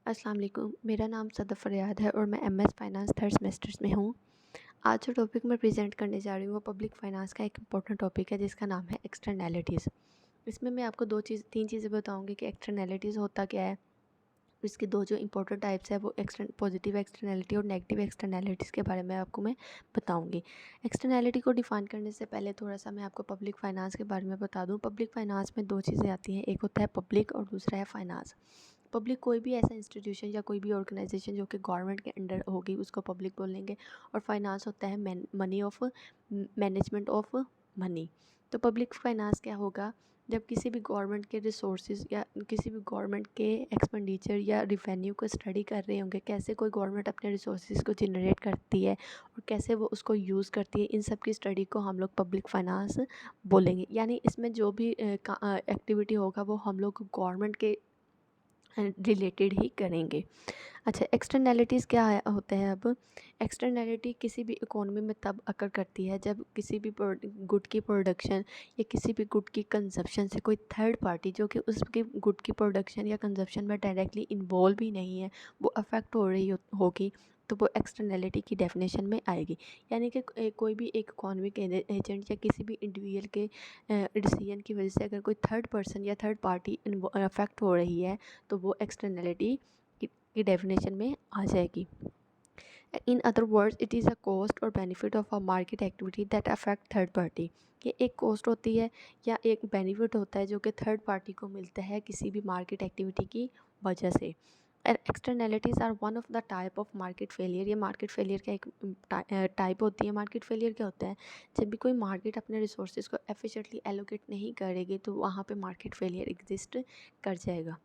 अस्सलाम वालेकुम। मेरा नाम सदफ़ फ़रियाद है और मैं एमएस फ़ाइनेंस थर्ड सेमेस्टर्स में हूँ। आज जो टॉपिक मैं प्रेज़ेंट करने जा रही हूँ वो पब्लिक फ़ाइनेंस का एक इम्पोर्टेंट टॉपिक है जिसका नाम है एक्सटर्नैलिटीज़। इसमें मैं आपको 3 चीज़ें बताऊँगी कि एक्सटर्नैलिटीज़ होता क्या है। इसके 2 जो इम्पोर्टेंट टाइप्स है वो पॉजिटिव एक्सटर्नैलिटी और नेगेटिव एक्सटर्नैलिटीज़ के बारे में आपको मैं बताऊँगी। एक्सटर्नैलिटी को डिफ़ाइन करने से पहले थोड़ा-सा मैं आपको पब्लिक फ़ाइनेंस के बारे में बता दूँ। पब्लिक फ़ाइनेंस में 2 चीज़ें आती हैं, एक होता है पब्लिक और दूसरा है फ़ाइनेंस। पब्लिक कोई भी ऐसा इंस्टीट्यूशन या कोई भी ऑर्गेनाइजेशन जो कि गवर्नमेंट के अंडर होगी उसको पब्लिक बोलेंगे। और फाइनेंस होता है मैनेजमेंट ऑफ मनी। तो पब्लिक फाइनेंस क्या होगा, जब किसी भी गवर्नमेंट के रिसोर्सेज या किसी भी गवर्नमेंट के एक्सपेंडिचर या रिवेन्यू को स्टडी कर रहे होंगे, कैसे कोई गवर्नमेंट अपने रिसोर्सेज को जनरेट करती है और कैसे वो उसको यूज़ करती है, इन सब की स्टडी को हम लोग पब्लिक फाइनेंस बोलेंगे। यानी इसमें जो भी एक्टिविटी होगा वो हम लोग गवर्नमेंट के रिलेटेड ही करेंगे। अच्छा, एक्सटर्नैलिटीज़ क्या होते हैं अब। एक्सटर्नैलिटी किसी भी इकोनॉमी में तब अकर करती है जब किसी भी गुड की प्रोडक्शन या किसी भी गुड की कंजप्शन से कोई थर्ड पार्टी जो कि उसके गुड की प्रोडक्शन या कंजप्शन में डायरेक्टली इन्वॉल्व ही नहीं है, वो अफेक्ट हो रही होगी, तो वो एक्सटर्नैलिटी की डेफिनेशन में आएगी। यानी कि कोई भी एक इकोनॉमिक एजेंट या किसी भी इंडिविजुअल के डिसीजन की वजह से अगर कोई थर्ड पर्सन या थर्ड पार्टी अफेक्ट हो रही है, तो वो एक्सटर्नैलिटी की डेफिनेशन में आ जाएगी। In other words, it is a cost और benefit of a market activity that affect third party. ये एक कॉस्ट होती है या एक बेनिफिट होता है जो कि थर्ड पार्टी को मिलता है किसी भी मार्केट एक्टिविटी की वजह से। Externalities are one of the type of market failure. ये मार्केट फेलियर का एक टाइप होती है। मार्केट फेलियर क्या होता है, जब भी कोई मार्केट अपने रिसोर्सेज को एफिशिएंटली एलोकेट नहीं करेगी तो वहाँ पे मार्केट फेलियर एग्जिस्ट कर जाएगा।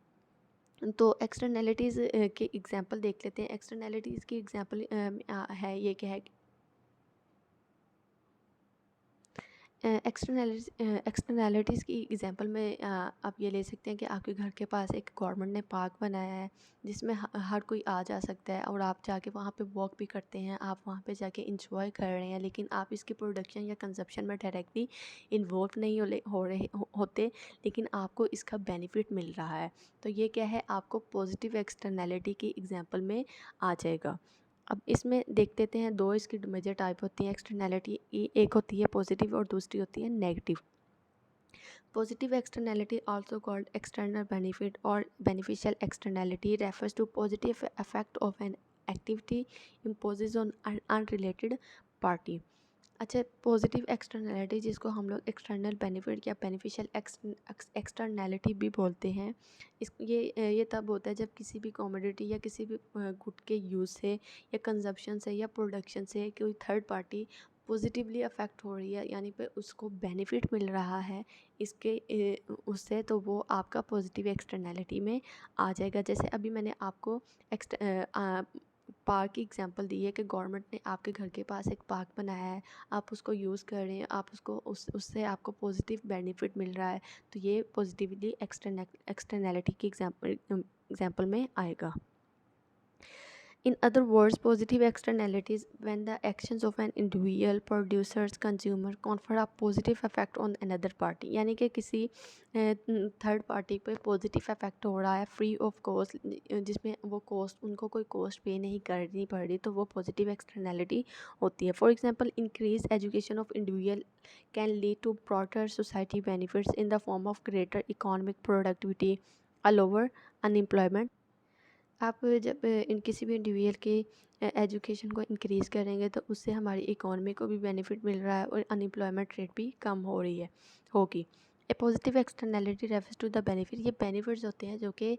तो एक्सटर्नैलिटीज़ के एग्जांपल देख लेते हैं। एक्सटर्नैलिटीज़ की एग्जांपल है, ये क्या है, एक्सटर्नैलिटीज़ की एग्जांपल में आप ये ले सकते हैं कि आपके घर के पास एक गवर्नमेंट ने पार्क बनाया है जिसमें हर कोई आ जा सकता है और आप जाके वहाँ पे वॉक भी करते हैं, आप वहाँ पे जाके इंजॉय कर रहे हैं, लेकिन आप इसकी प्रोडक्शन या कंजप्शन में डायरेक्टली इन्वॉल्व नहीं होते, लेकिन आपको इसका बेनिफिट मिल रहा है। तो ये क्या है, आपको पॉजिटिव एक्सटर्नैलिटी की एग्जांपल में आ जाएगा। अब इसमें देख लेते हैं, 2 इसकी मेजर टाइप होती हैं एक्सटर्नैलिटी। एक होती है पॉजिटिव और दूसरी होती है negative. Positive externality also called external benefit और beneficial externality refers to positive effect of an activity imposes on unrelated party. अच्छा, पॉजिटिव एक्सटर्नैलिटी जिसको हम लोग एक्सटर्नल बेनिफिट या बेनिफिशियल एक्सटर्नैलिटी भी बोलते हैं, ये तब होता है जब किसी भी कमोडिटी या किसी भी गुड के यूज़ से या कंजप्शन से या प्रोडक्शन से कोई थर्ड पार्टी पॉजिटिवली अफेक्ट हो रही है, यानी पे उसको बेनिफिट मिल रहा है इसके उससे, तो वो आपका पॉजिटिव एक्सटर्नैलिटी में आ जाएगा। जैसे अभी मैंने आपको पार्क की एग्जांपल दी है कि गवर्नमेंट ने आपके घर के पास एक पार्क बनाया है, आप उसको यूज़ कर रहे हैं, आप उसको उससे आपको पॉजिटिव बेनिफिट मिल रहा है, तो ये पॉजिटिवली एक्सटर्नैलिटी की एग्जांपल में आएगा। In other words, positive externalities when the actions of an individual, producers, consumer confer a positive effect on another party। यानी कि किसी थर्ड पार्टी पे पॉजिटिव इफेक्ट हो रहा है फ्री ऑफ कॉस्ट, जिसमें वो कॉस्ट उनको कोई कॉस्ट पे नहीं करनी पड़ रही, तो वो पॉजिटिव एक्सटर्नैलिटी होती है। For example, increase education of individual can lead to broader society benefits in the form of greater economic productivity, a lower unemployment. आप जब इन किसी भी इंडिविजुअल की एजुकेशन को इंक्रीज़ करेंगे तो उससे हमारी इकोनॉमी को भी बेनिफिट मिल रहा है और अनएम्प्लॉयमेंट रेट भी कम हो रही है होगी। A positive externality refers to the benefit. ये बेनिफिट्स होते हैं जो कि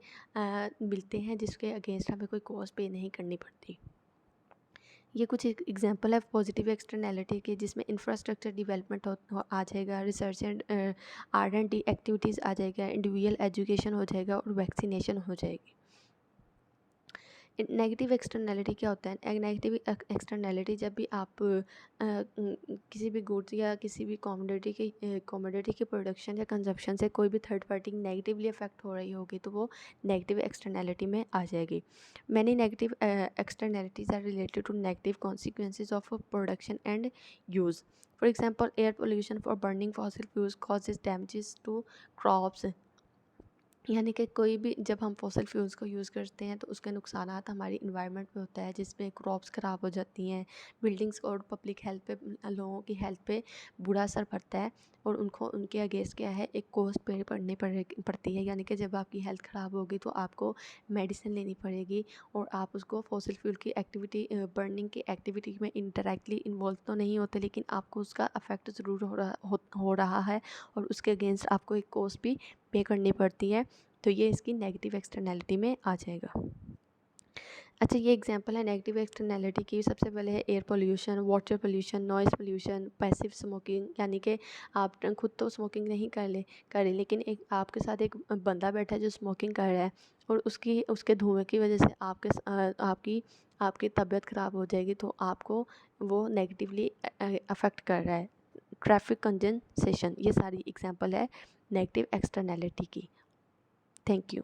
मिलते हैं जिसके अगेंस्ट हमें कोई कॉस्ट पे नहीं करनी पड़ती। ये कुछ एग्जांपल है पॉजिटिव एक्सटर्नैलिटी के, जिसमें इंफ्रास्ट्रक्चर डेवलपमेंट आ जाएगा, रिसर्च एंड R&D एक्टिविटीज़ आ जाएगा, इंडिविजुअल एजुकेशन हो जाएगा और वैक्सीनेशन हो जाएगी। नेगेटिव एक्सटर्नैलिटी क्या होता है, नेगेटिव एक्सटर्नैलिटी जब भी आप किसी भी गुड्स या किसी भी कमोडिटी की प्रोडक्शन या कंजप्शन से कोई भी थर्ड पार्टी नेगेटिवली अफेक्ट हो रही होगी, तो वो नेगेटिव एक्सटर्नैलिटी में आ जाएगी। Many negative externalities are related to negative consequences of production and use. For example, air pollution for burning fossil fuels causes damages to crops यानी कि कोई भी जब हम फॉसिल फ्यूल्स को यूज़ करते हैं तो उसके नुकसानात हमारी इन्वायरमेंट पे होता है, जिसमें क्रॉप्स ख़राब हो जाती हैं, बिल्डिंग्स और पब्लिक हेल्थ पे, लोगों की हेल्थ पे बुरा असर पड़ता है और उनको उनके अगेंस्ट क्या है, एक कॉस्ट पे पड़ती है। यानी कि जब आपकी हेल्थ ख़राब होगी तो आपको मेडिसिन लेनी पड़ेगी और आप उसको फॉसिल फ्यूल की एक्टिविटी, बर्निंग की एक्टिविटी में इंटरेक्टली इन्वॉल्व तो नहीं होते, लेकिन आपको उसका अफेक्ट ज़रूर हो रहा है और उसके अगेंस्ट आपको एक कॉस्ट भी पे करनी पड़ती है। तो ये इसकी नेगेटिव एक्सटर्नैलिटी में आ जाएगा। अच्छा, ये एग्जांपल है नेगेटिव एक्सटर्नैलिटी की। सबसे पहले है air pollution, water pollution, noise pollution, passive smoking. यानी कि आप खुद तो स्मोकिंग नहीं कर रहे, लेकिन एक आपके साथ एक बंदा बैठा है जो स्मोकिंग कर रहा है और उसके धुएँ की वजह से आपकी तबीयत ख़राब हो जाएगी, तो आपको वो नेगेटिवली अफेक्ट कर रहा है। ट्रैफिक कंजेशन, ये सारी एग्जांपल है नेगेटिव एक्सटर्नैलिटी की। Thank you.